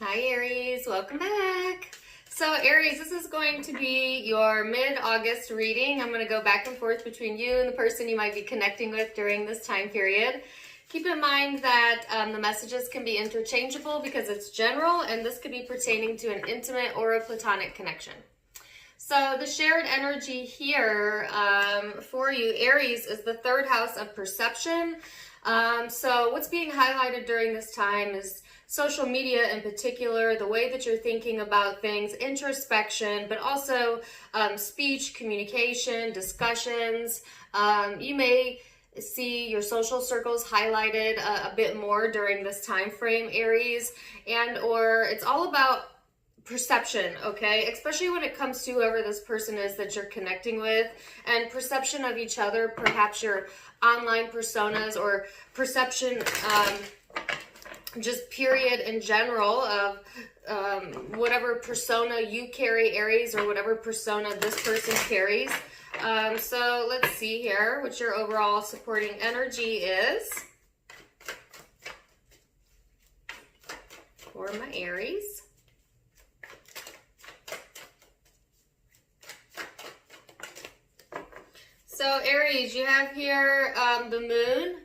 Hi Aries, welcome back. So Aries, this is going to be your mid-August reading. I'm going to go back and forth between you and the person you might be connecting with during this time period. Keep in mind that the messages can be interchangeable because it's general, and this could be pertaining to an intimate or a platonic connection. So the shared energy here for you, Aries, is the third house of perception. So what's being highlighted during this time is social media in particular, the way that you're thinking about things, introspection, but also speech, communication, discussions. You may see your social circles highlighted a bit more during this time frame, Aries, and or it's all about perception, okay? Especially when it comes to whoever this person is that you're connecting with, and perception of each other, perhaps your online personas, or perception just period in general of whatever persona you carry, Aries, or whatever persona this person carries. So let's see here what your overall supporting energy is for my Aries. So Aries, you have here the moon.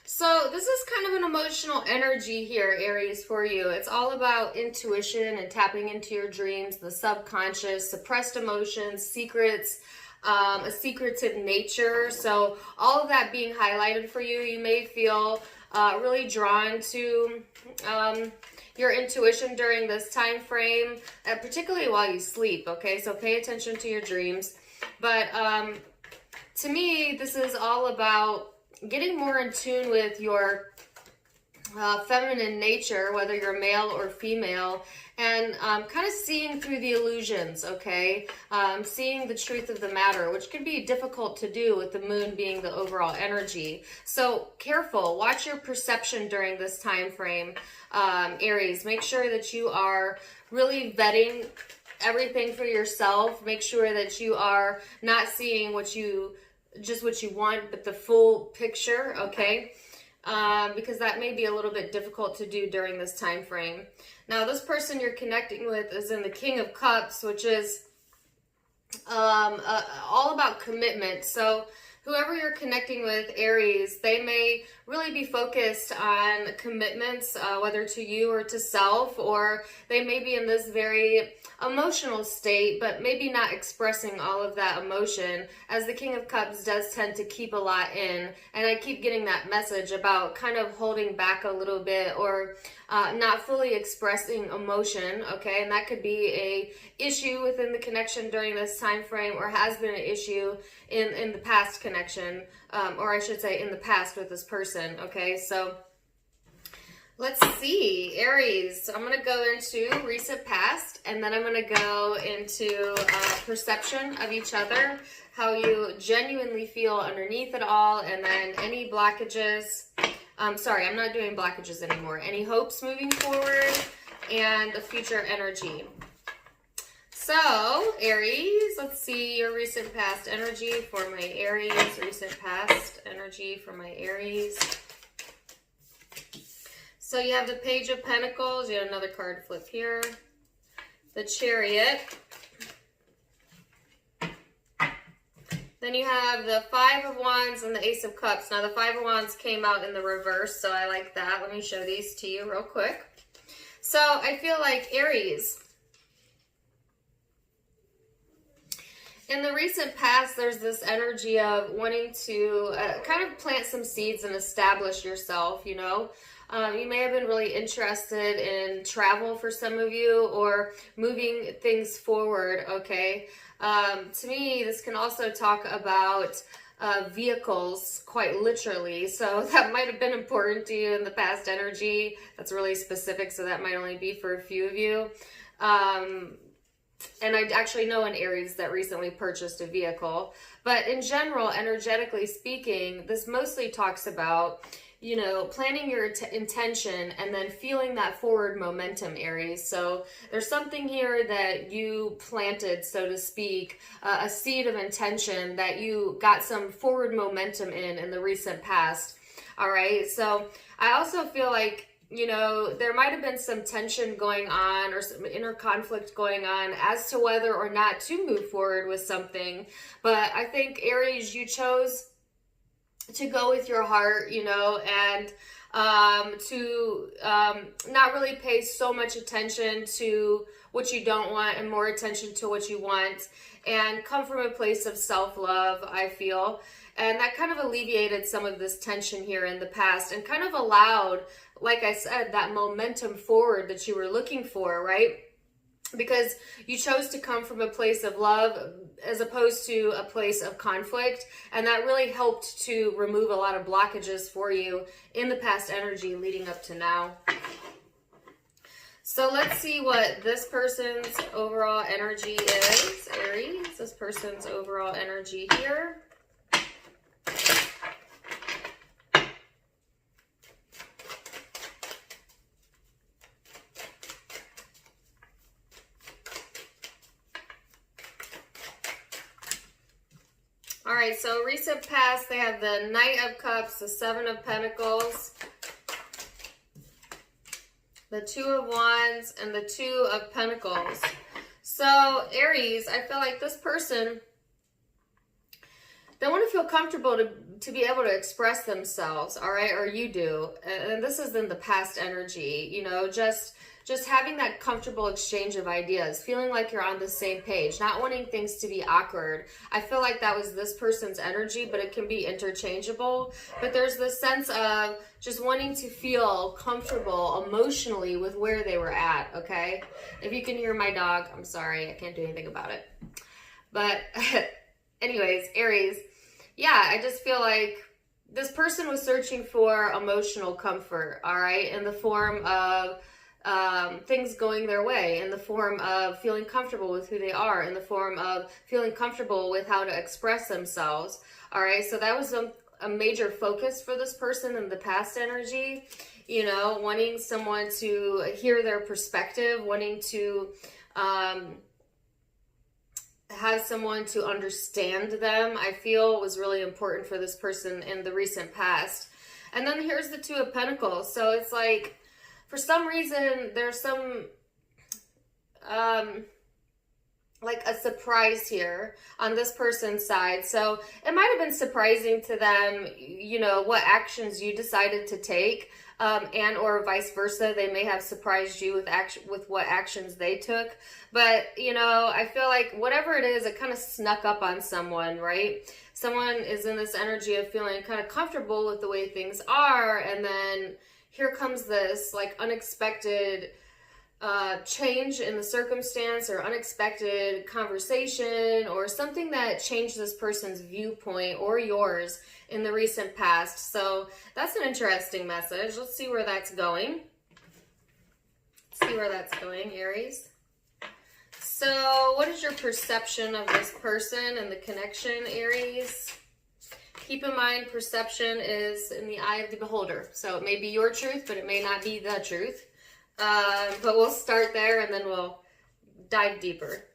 So this is kind of an emotional energy here, Aries, for you. It's all about intuition and tapping into your dreams, the subconscious, suppressed emotions, secrets, a secretive nature. So all of that being highlighted for you, you may feel really drawn to your intuition during this time frame, particularly while you sleep, okay? So pay attention to your dreams. But to me, this is all about getting more in tune with your feminine nature, whether you're male or female, and kind of seeing through the illusions, okay? Seeing the truth of the matter, which can be difficult to do with the moon being the overall energy. So careful, watch your perception during this time frame, Aries. Make sure that you are really vetting everything for yourself. Make sure that you are not seeing just what you want, but the full picture, okay? Because that may be a little bit difficult to do during this time frame. Now, this person you're connecting with is in the King of Cups, which is all about commitment. So whoever you're connecting with, Aries, they may really be focused on commitments, whether to you or to self, or they may be in this very emotional state, but maybe not expressing all of that emotion, as the King of Cups does tend to keep a lot in. And I keep getting that message about kind of holding back a little bit, or not fully expressing emotion, okay? And that could be a issue within the connection during this time frame, or has been an issue in the past connection, or I should say in the past with this person, okay? So let's see, Aries, I'm going to go into recent past, and then I'm going to go into perception of each other, how you genuinely feel underneath it all, and then any blockages. Sorry, I'm not doing blockages anymore. Any hopes moving forward, and the future energy. So, Aries, let's see your recent past energy for my Aries. Recent past energy for my Aries. So you have the Page of Pentacles. You have another card flip here. The Chariot. Then you have the Five of Wands and the Ace of Cups. Now the Five of Wands came out in the reverse, so I like that. Let me show these to you real quick. So I feel like Aries, in the recent past, there's this energy of wanting to kind of plant some seeds and establish yourself, you know. You may have been really interested in travel for some of you, or moving things forward, okay? To me, this can also talk about vehicles, quite literally. So that might have been important to you in the past energy. That's really specific, so that might only be for a few of you. And I actually know an Aries that recently purchased a vehicle. But in general, energetically speaking, this mostly talks about, you know, planning your intention and then feeling that forward momentum, Aries. So there's something here that you planted, so to speak, a seed of intention that you got some forward momentum in the recent past. All right. So I also feel like you know, there might have been some tension going on or some inner conflict going on as to whether or not to move forward with something. But I think, Aries, you chose to go with your heart, you know, and to not really pay so much attention to what you don't want and more attention to what you want, and come from a place of self-love, I feel. And that kind of alleviated some of this tension here in the past and kind of allowed, like I said, that momentum forward that you were looking for, right? Because you chose to come from a place of love as opposed to a place of conflict. And that really helped to remove a lot of blockages for you in the past energy leading up to now. So let's see what this person's overall energy is, Aries. This person's overall energy here. All right, so recent past, they have the Knight of Cups, the Seven of Pentacles, the Two of Wands, and the Two of Pentacles. So, Aries, I feel like this person, they want to feel comfortable to be able to express themselves, all right? Or you do. And this is in the past energy, you know, just having that comfortable exchange of ideas, feeling like you're on the same page, not wanting things to be awkward. I feel like that was this person's energy, but it can be interchangeable. But there's this sense of just wanting to feel comfortable emotionally with where they were at, okay? If you can hear my dog, I'm sorry, I can't do anything about it. But anyways, Aries, yeah, I just feel like this person was searching for emotional comfort, all right, in the form of things going their way, in the form of feeling comfortable with who they are, in the form of feeling comfortable with how to express themselves. All right, so that was a major focus for this person in the past energy, you know, wanting someone to hear their perspective, wanting to have someone to understand them, I feel was really important for this person in the recent past. And then here's the Two of Pentacles. So it's like, for some reason, there's some, like a surprise here on this person's side. So it might have been surprising to them, you know, what actions you decided to take, and or vice versa. They may have surprised you with what actions they took. But, you know, I feel like whatever it is, it kind of snuck up on someone, right? Someone is in this energy of feeling kind of comfortable with the way things are, and then here comes this like unexpected change in the circumstance or unexpected conversation or something that changed this person's viewpoint or yours in the recent past. So that's an interesting message. Let's see where that's going. Let's see where that's going, Aries. So what is your perception of this person and the connection, Aries? Keep in mind, perception is in the eye of the beholder. So it may be your truth, but it may not be the truth. But we'll start there and then we'll dive deeper.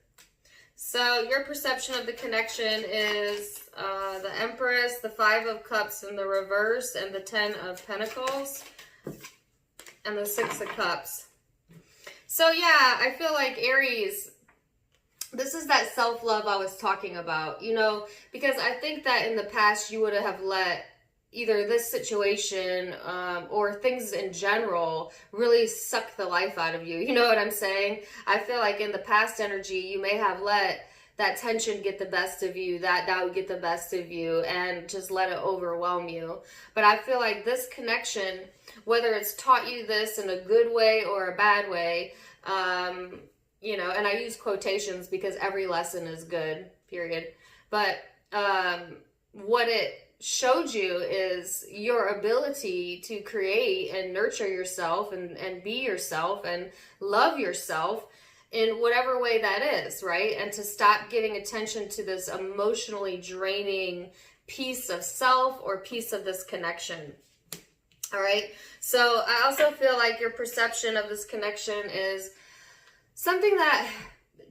So your perception of the connection is the Empress, the Five of Cups in the reverse, and the Ten of Pentacles, and the Six of Cups. So yeah, I feel like Aries, this is that self-love I was talking about, you know, because I think that in the past you would have let either this situation or things in general really suck the life out of you. You know what I'm saying? I feel like in the past energy, you may have let that tension get the best of you, that doubt get the best of you, and just let it overwhelm you. But I feel like this connection, whether it's taught you this in a good way or a bad way, you know, and I use quotations because every lesson is good, period. But what it showed you is your ability to create and nurture yourself and be yourself and love yourself in whatever way that is, right? And to stop giving attention to this emotionally draining piece of self or piece of this connection. All right. So I also feel like your perception of this connection is something that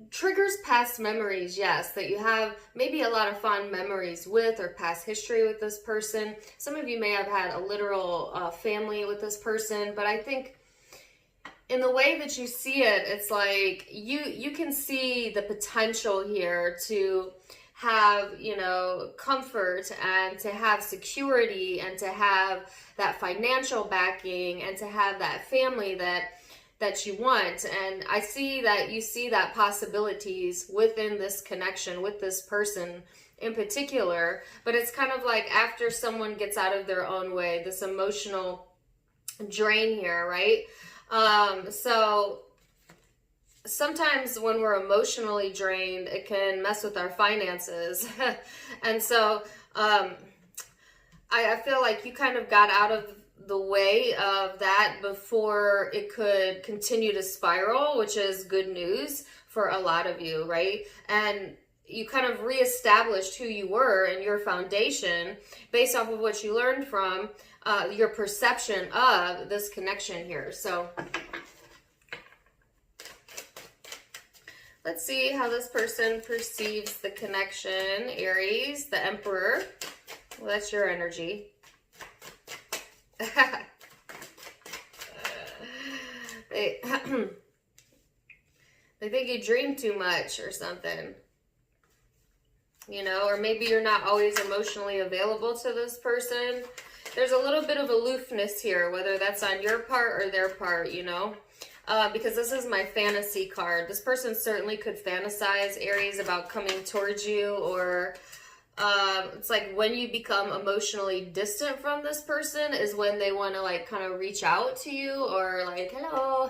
triggers past memories, yes, that you have maybe a lot of fond memories with, or past history with this person. Some of you may have had a literal family with this person, but I think in the way that you see it, it's like you can see the potential here to have, you know, comfort, and to have security, and to have that financial backing, and to have that family that you want. And I see that you see that possibilities within this connection with this person in particular. But it's kind of like after someone gets out of their own way, this emotional drain here, right? So sometimes when we're emotionally drained, it can mess with our finances. And so I feel like you kind of got out of the way of that before it could continue to spiral, which is good news for a lot of you, right? And you kind of reestablished who you were and your foundation based off of what you learned from your perception of this connection here. So let's see how this person perceives the connection. Aries, the Emperor. Well, that's your energy. They think you dream too much or something, you know, or maybe you're not always emotionally available to this person. There's a little bit of aloofness here, whether that's on your part or their part, you know, because this is my fantasy card. This person certainly could fantasize, Aries, about coming towards you, or it's like when you become emotionally distant from this person is when they want to like kind of reach out to you, or like, hello,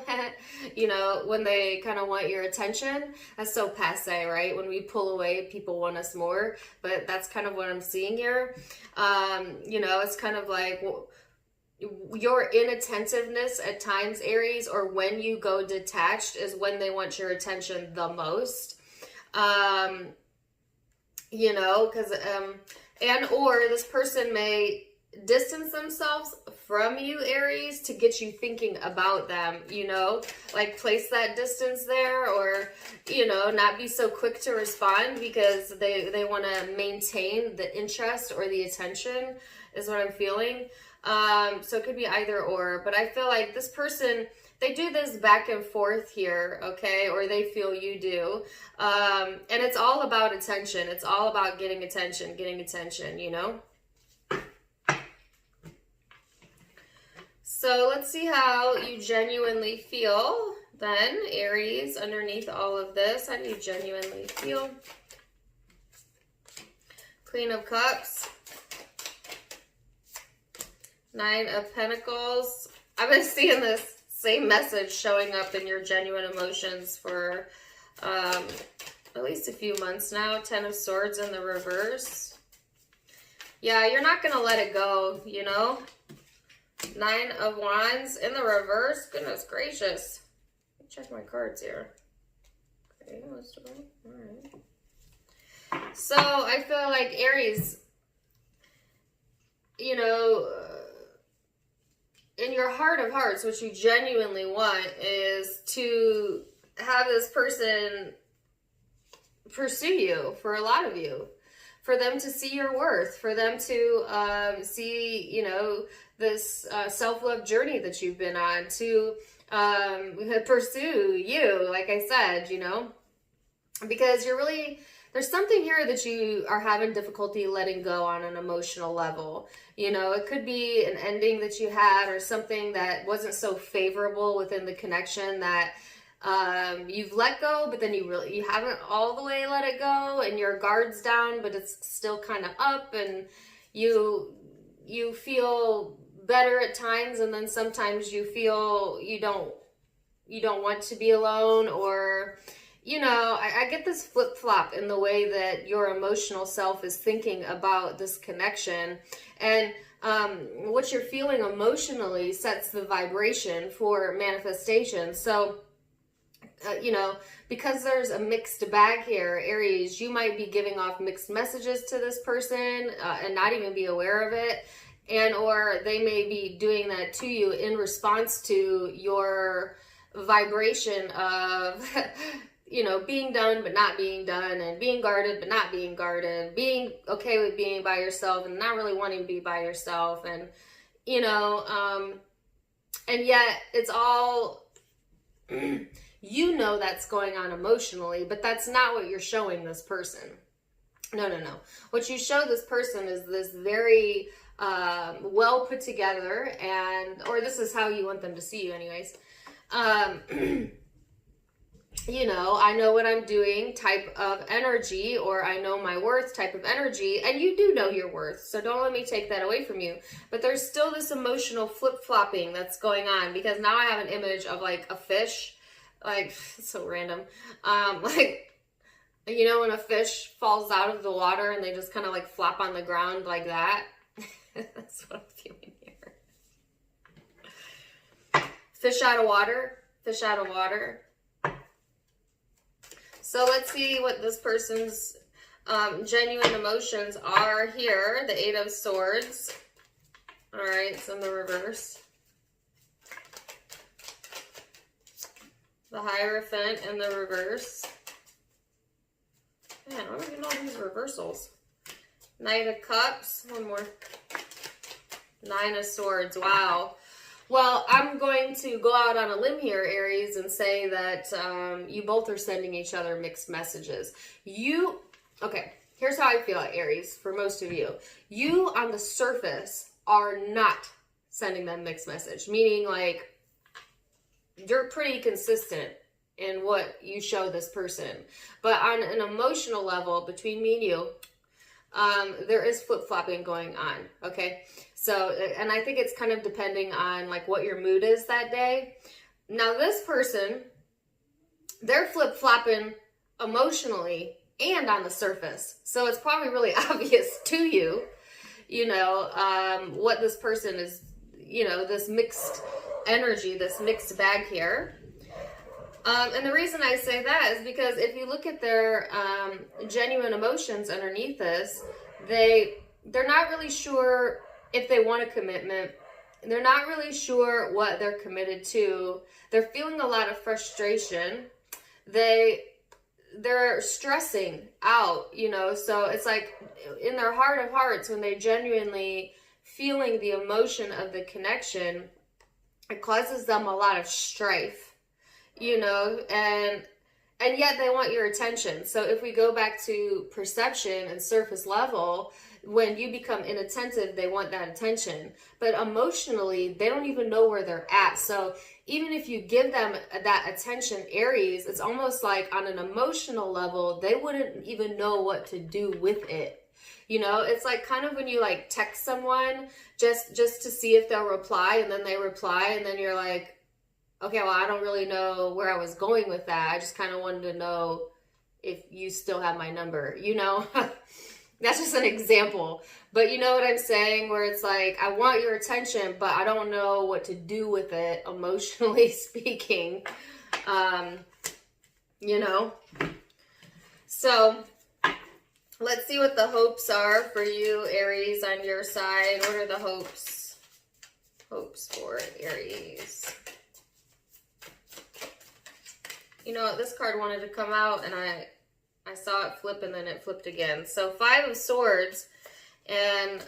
you know, when they kind of want your attention. That's so passe, right? When we pull away, people want us more, but that's kind of what I'm seeing here. You know, it's kind of like your inattentiveness at times, Aries, or when you go detached is when they want your attention the most. You know, because, and or this person may distance themselves from you, Aries, to get you thinking about them, you know, like place that distance there, or, you know, not be so quick to respond because they want to maintain the interest or the attention is what I'm feeling. So it could be either or, but I feel like this person, they do this back and forth here, okay? Or they feel you do. And it's all about attention. It's all about getting attention, you know? So let's see how you genuinely feel then, Aries, underneath all of this. How do you genuinely feel? Queen of Cups. 9 of Pentacles. I've been seeing this same message showing up in your genuine emotions for at least a few months now. 10 of Swords in the reverse. Yeah, you're not going to let it go, you know. 9 of Wands in the reverse. Goodness gracious. Let me check my cards here. Okay, most of them. All right. So I feel like Aries, you know, in your heart of hearts, what you genuinely want is to have this person pursue you, for a lot of you, for them to see your worth, for them to see, you know, this self-love journey that you've been on, to pursue you, like I said, you know, because you're really, there's something here that you are having difficulty letting go on an emotional level. You know, it could be an ending that you had, or something that wasn't so favorable within the connection that you've let go, but then you haven't all the way let it go, and your guard's down, but it's still kind of up, and you feel better at times, and then sometimes you feel you don't want to be alone, or, you know, I get this flip-flop in the way that your emotional self is thinking about this connection. And what you're feeling emotionally sets the vibration for manifestation. So, you know, because there's a mixed bag here, Aries, you might be giving off mixed messages to this person and not even be aware of it. And or they may be doing that to you in response to your vibration of you know, being done but not being done, and being guarded but not being guarded, being okay with being by yourself and not really wanting to be by yourself, and you know, and yet it's all you know that's going on emotionally, but that's not what you're showing this person. No. What you show this person is this very well put together, or this is how you want them to see you anyways. You know, I know what I'm doing type of energy, or I know my worth type of energy, and you do know your worth, so don't let me take that away from you. But there's still this emotional flip-flopping that's going on, because now I have an image of like a fish, like, so random, like, you know, when a fish falls out of the water and they just kind of like flop on the ground like that. That's what I'm feeling here. Fish out of water, fish out of water. So let's see what this person's genuine emotions are here. The Eight of Swords. All right, it's in the reverse. The Hierophant in the reverse. Man, I don't even know these reversals. Knight of Cups. One more. Nine of Swords. Wow. Well, I'm going to go out on a limb here, Aries, and say that you both are sending each other mixed messages. Okay, here's how I feel, Aries, for most of you. You, on the surface, are not sending them mixed message, meaning, like, you're pretty consistent in what you show this person. But on an emotional level, between me and you, there is flip-flopping going on, okay? So, and I think it's kind of depending on like what your mood is that day. Now this person, they're flip-flopping emotionally and on the surface. So it's probably really obvious to you, you know, what this person is, you know, this mixed energy, this mixed bag here. And the reason I say that is because if you look at their genuine emotions underneath this, they're not really sure if they want a commitment. They're not really sure what they're committed to. They're feeling a lot of frustration. They're stressing out, you know, so it's like in their heart of hearts, when they're genuinely feeling the emotion of the connection, it causes them a lot of strife, you know, and yet they want your attention. So if we go back to perception and surface level, when you become inattentive, they want that attention. But emotionally, they don't even know where they're at. So even if you give them that attention, Aries, it's almost like on an emotional level, they wouldn't even know what to do with it. You know, it's like kind of when you like text someone just to see if they'll reply, and then they reply, and then you're like, okay, well, I don't really know where I was going with that. I just kind of wanted to know if you still have my number, you know? That's just an example. But you know what I'm saying? Where it's like, I want your attention, but I don't know what to do with it, emotionally speaking. You know? So, let's see what the hopes are for you, Aries, on your side. What are the hopes? Hopes for Aries. You know, this card wanted to come out, and I saw it flip, and then it flipped again. So, Five of Swords, and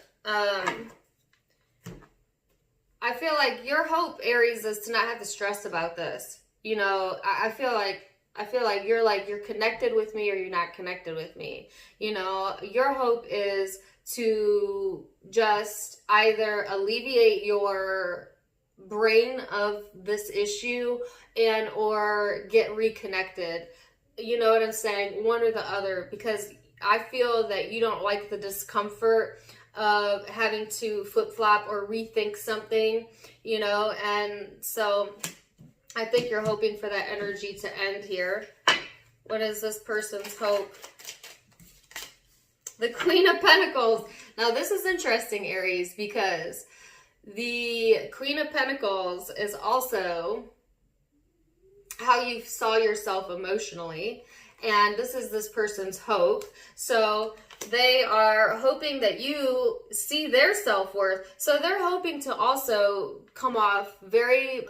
I feel like your hope, Aries, is to not have to stress about this. You know, I feel like you're connected with me, or you're not connected with me. You know, your hope is to just either alleviate your brain of this issue and or get reconnected. You know what I'm saying? One or the other, because I feel that you don't like the discomfort of having to flip-flop or rethink something, you know, and so I think you're hoping for that energy to end here. What is this person's hope? The Queen of Pentacles. Now, this is interesting, Aries, because the Queen of Pentacles is also how you saw yourself emotionally. And this is this person's hope. So they are hoping that you see their self-worth. So they're hoping to also come off very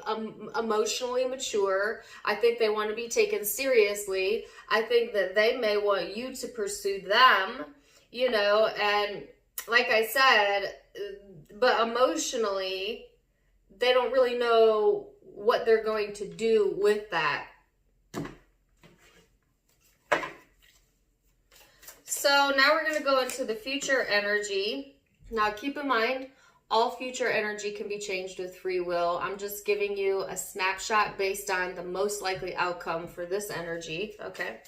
emotionally mature. I think they want to be taken seriously. I think that they may want you to pursue them, you know, and like I said, but emotionally, they don't really know what they're going to do with that. So now we're going to go into the future energy. Now keep in mind, all future energy can be changed with free will. I'm just giving you a snapshot based on the most likely outcome for this energy, okay?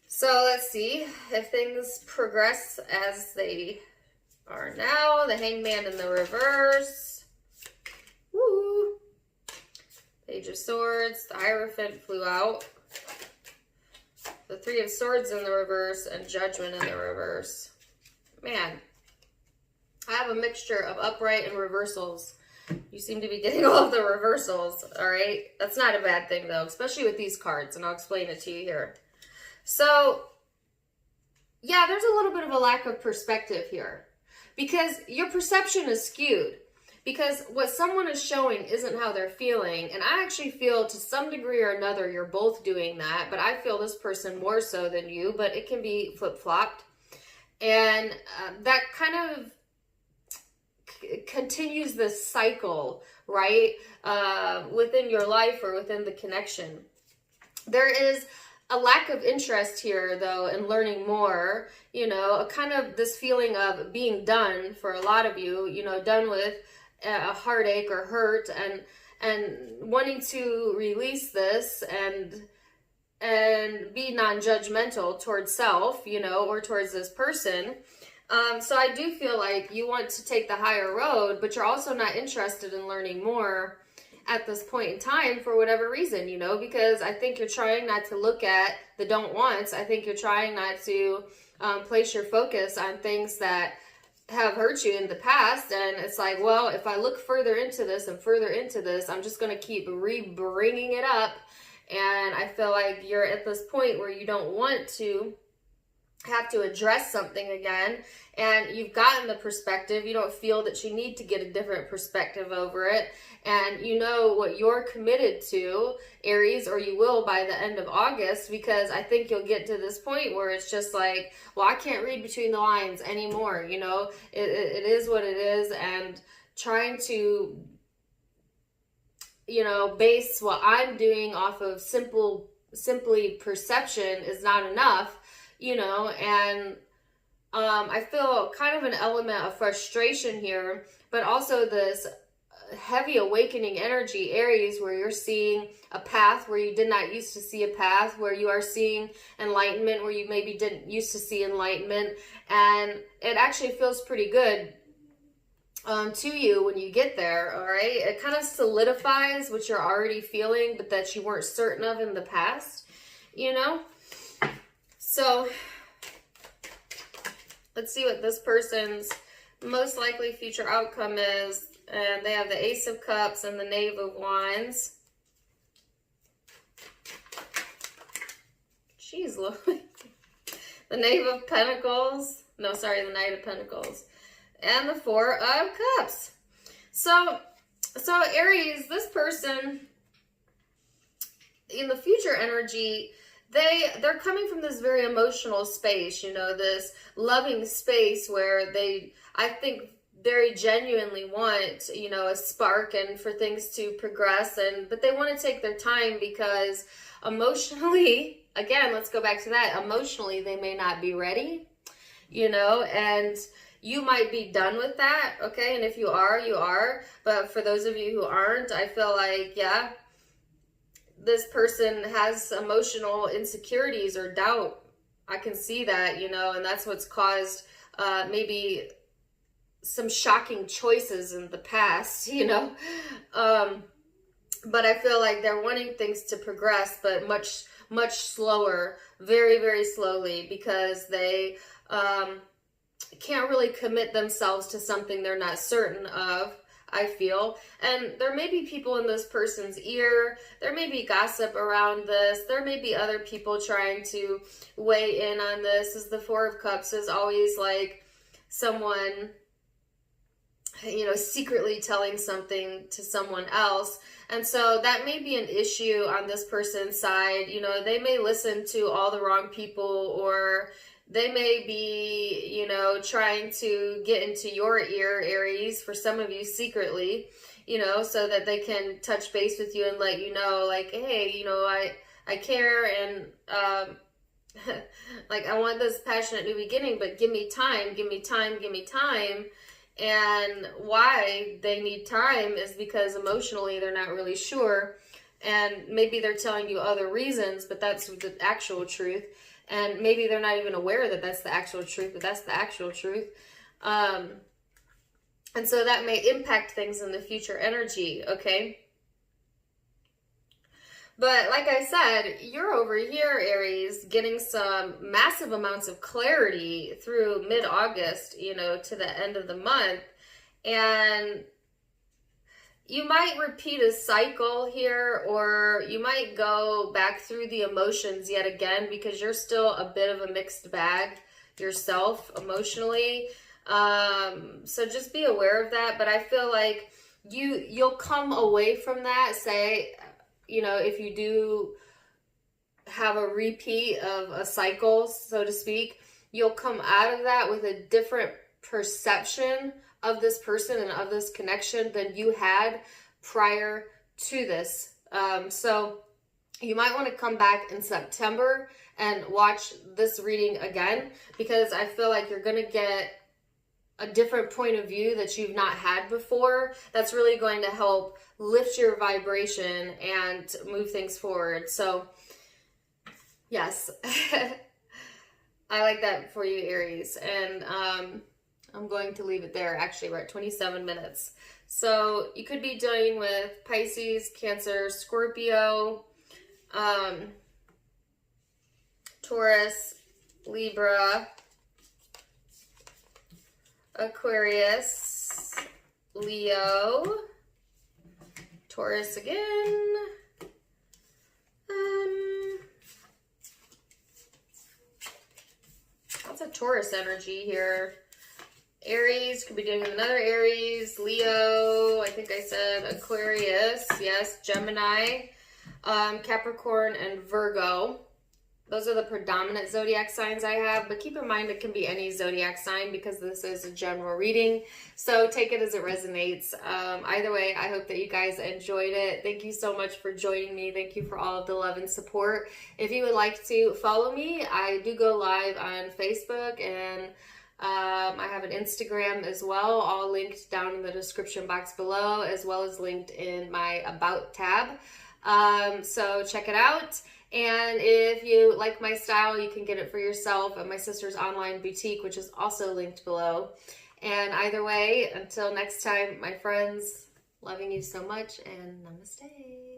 So let's see if things progress as they are now. The Hangman in the reverse. Woo! Page of Swords. The Hierophant flew out. The Three of Swords in the reverse and Judgment in the reverse. Man, I have a mixture of upright and reversals. You seem to be getting all of the reversals, all right? That's not a bad thing, though, especially with these cards, and I'll explain it to you here. So, yeah, there's a little bit of a lack of perspective here because your perception is skewed. Because what someone is showing isn't how they're feeling. And I actually feel to some degree or another, you're both doing that. But I feel this person more so than you. But it can be flip-flopped. And that kind of continues this cycle, right? Within your life or within the connection. There is a lack of interest here, though, in learning more. You know, a kind of this feeling of being done for a lot of you. You know, done with a heartache or hurt, and wanting to release this and be non-judgmental towards self, you know, or towards this person. So I do feel like you want to take the higher road, but you're also not interested in learning more at this point in time for whatever reason, you know, because I think you're trying not to look at the don't wants. I think you're trying not to place your focus on things that have hurt you in the past, and it's like, well, if I look further into this and further into this, I'm just going to keep bringing it up, and I feel like you're at this point where you don't want to have to address something again, and you've gotten the perspective. You don't feel that you need to get a different perspective over it, and you know what you're committed to, Aries, or you will by the end of August, because I think you'll get to this point where it's just like, well, I can't read between the lines anymore, you know, it is what it is, and trying to, you know, base what I'm doing off of simply perception is not enough, you know, and I feel kind of an element of frustration here, but also this heavy awakening energy, Aries, where you're seeing a path where you did not used to see a path, where you are seeing enlightenment where you maybe didn't used to see enlightenment, and it actually feels pretty good to you when you get there, all right? It kind of solidifies what you're already feeling, but that you weren't certain of in the past, you know? So let's see what this person's most likely future outcome is. And they have the Ace of Cups and the Knave of Wands. Jeez, look. The Knave of Pentacles. No, sorry, the Knight of Pentacles. And the Four of Cups. So Aries, this person, in the future energy, they're coming from this very emotional space, you know, this loving space where they, I think, very genuinely want, you know, a spark and for things to progress, but they want to take their time because emotionally, again, let's go back to that, emotionally they may not be ready, you know, and you might be done with that, okay? And if you are, you are, but for those of you who aren't, I feel like, yeah, this person has emotional insecurities or doubt. I can see that, you know, and that's what's caused maybe some shocking choices in the past, you know, but I feel like they're wanting things to progress, but much slower, very, very slowly, because they can't really commit themselves to something they're not certain of. I feel. And there may be people in this person's ear. There may be gossip around this. There may be other people trying to weigh in on this. As the Four of Cups is always like someone, you know, secretly telling something to someone else. And so that may be an issue on this person's side. You know, they may listen to all the wrong people, or they may be, you know, trying to get into your ear, Aries, for some of you secretly, you know, so that they can touch base with you and let you know, like, hey, you know, I care, and like, I want this passionate new beginning, but give me time, give me time, give me time. And why they need time is because emotionally they're not really sure, and maybe they're telling you other reasons, but that's the actual truth. And maybe they're not even aware that that's the actual truth, but that's the actual truth. And so that may impact things in the future energy, okay? But like I said, you're over here, Aries, getting some massive amounts of clarity through mid-August, you know, to the end of the month. And you might repeat a cycle here, or you might go back through the emotions yet again, because you're still a bit of a mixed bag yourself emotionally. So just be aware of that. But I feel like you'll come away from that, say, you know, if you do have a repeat of a cycle, so to speak, you'll come out of that with a different perception of this person and of this connection than you had prior to this. So you might want to come back in September and watch this reading again, because I feel like you're going to get a different point of view that you've not had before. That's really going to help lift your vibration and move things forward. So yes, I like that for you, Aries. And I'm going to leave it there. Actually, we're at 27 minutes. So you could be dealing with Pisces, Cancer, Scorpio, Taurus, Libra, Aquarius, Leo, Taurus again, lots of Taurus energy here. Aries, could be doing another Aries, Leo, I think I said Aquarius, yes, Gemini, Capricorn, and Virgo. Those are the predominant zodiac signs I have, but keep in mind it can be any zodiac sign because this is a general reading, so take it as it resonates. Either way, I hope that you guys enjoyed it. Thank you so much for joining me. Thank you for all of the love and support. If you would like to follow me, I do go live on Facebook, and I have an Instagram as well, all linked down in the description box below, as well as linked in my About tab. So check it out. And if you like my style, you can get it for yourself at my sister's online boutique, which is also linked below. And either way, until next time, my friends, loving you so much, and namaste.